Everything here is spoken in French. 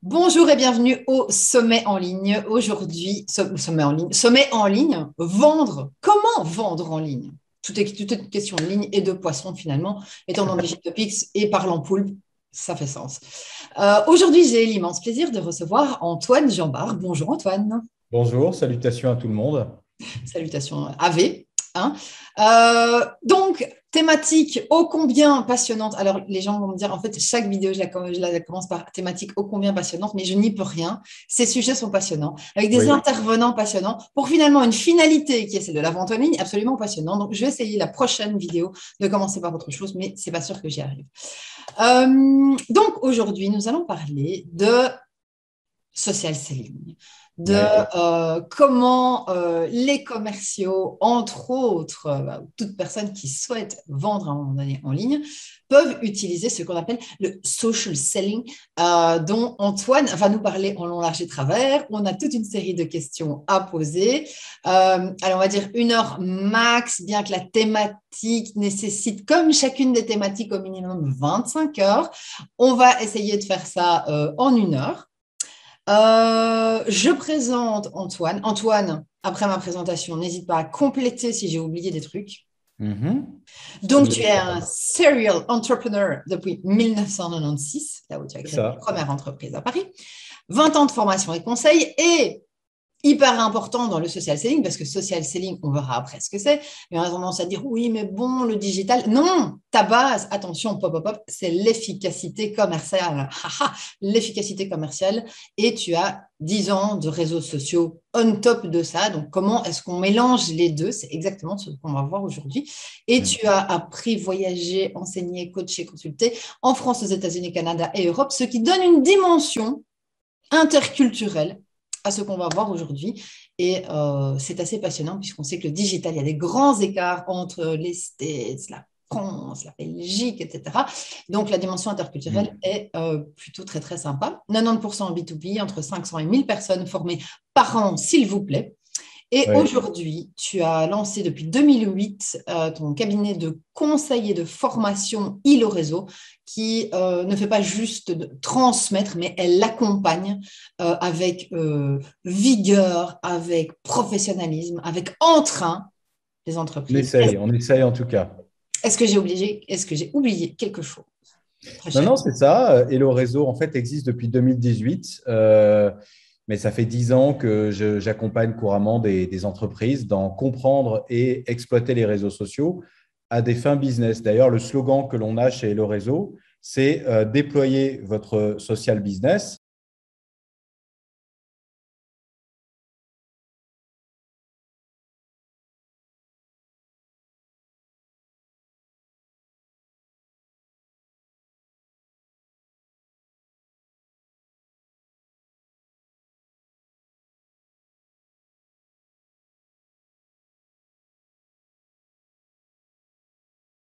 Bonjour et bienvenue au sommet en ligne. Aujourd'hui, sommet en ligne, vendre. Comment vendre en ligne? Tout est une question de ligne et de poisson finalement. Étant dans Digitopics et parlant poulpe, ça fait sens. Aujourd'hui, j'ai l'immense plaisir de recevoir Antoine Jambard. Bonjour Antoine. Bonjour, salutations à tout le monde. Salutations AV. Hein. Donc, thématique ô combien passionnante. Alors, les gens vont me dire, en fait, chaque vidéo, je la commence par thématique ô combien passionnante, mais je n'y peux rien. Ces sujets sont passionnants, avec des Oui, intervenants passionnants, pour finalement une finalité qui est celle de la vente en ligne, absolument passionnante. Donc, je vais essayer la prochaine vidéo de commencer par autre chose, mais c'est pas sûr que j'y arrive. Donc, aujourd'hui, nous allons parler de social selling, de oui. comment les commerciaux, entre autres, toute personne qui souhaite vendre à un moment donné en ligne, peuvent utiliser ce qu'on appelle le social selling, dont Antoine va nous parler en long, large et travers. On a toute une série de questions à poser. Alors, on va dire 1 heure max, bien que la thématique nécessite, comme chacune des thématiques, au minimum 25 heures. On va essayer de faire ça en 1 heure. Je présente Antoine. Antoine, après ma présentation, n'hésite pas à compléter si j'ai oublié des trucs. Mhm. Donc, tu es un serial entrepreneur depuis 1996, là où tu as C'est créé ta ça. première entreprise à Paris. 20 ans de formation et conseils et hyper important dans le social selling, parce que social selling, on verra après ce que c'est, mais on a tendance à dire oui, mais bon, le digital. Non, ta base, attention, pop, pop, pop, c'est l'efficacité commerciale. L'efficacité commerciale, et tu as 10 ans de réseaux sociaux on top de ça. Donc, comment est-ce qu'on mélange les deux? C'est exactement ce qu'on va voir aujourd'hui. Et Mhm. tu as appris, voyager, enseigner, coacher, consulter en France, aux États-Unis, Canada et Europe, ce qui donne une dimension interculturelle à ce qu'on va voir aujourd'hui. Et c'est assez passionnant puisqu'on sait que le digital, il y a des grands écarts entre les States, la France, la Belgique, etc. Donc, la dimension interculturelle Mhm. est plutôt très, très sympa. 90% en B2B, entre 500 et 1000 personnes formées par an, s'il vous plaît. Et Ouais. aujourd'hui, tu as lancé depuis 2008 ton cabinet de conseil et de formation ILO Réseau qui ne fait pas juste de transmettre, mais elle l'accompagne avec vigueur, avec professionnalisme, avec entrain des entreprises. On essaye en tout cas. Est-ce que j'ai oublié quelque chose? Très Non, cher. non, c'est ça. Hello Réseau, en fait, existe depuis 2018, mais ça fait 10 ans que j'accompagne couramment des entreprises dans comprendre et exploiter les réseaux sociaux à des fins business. D'ailleurs, le slogan que l'on a chez Hello Réseau, c'est déployer votre social business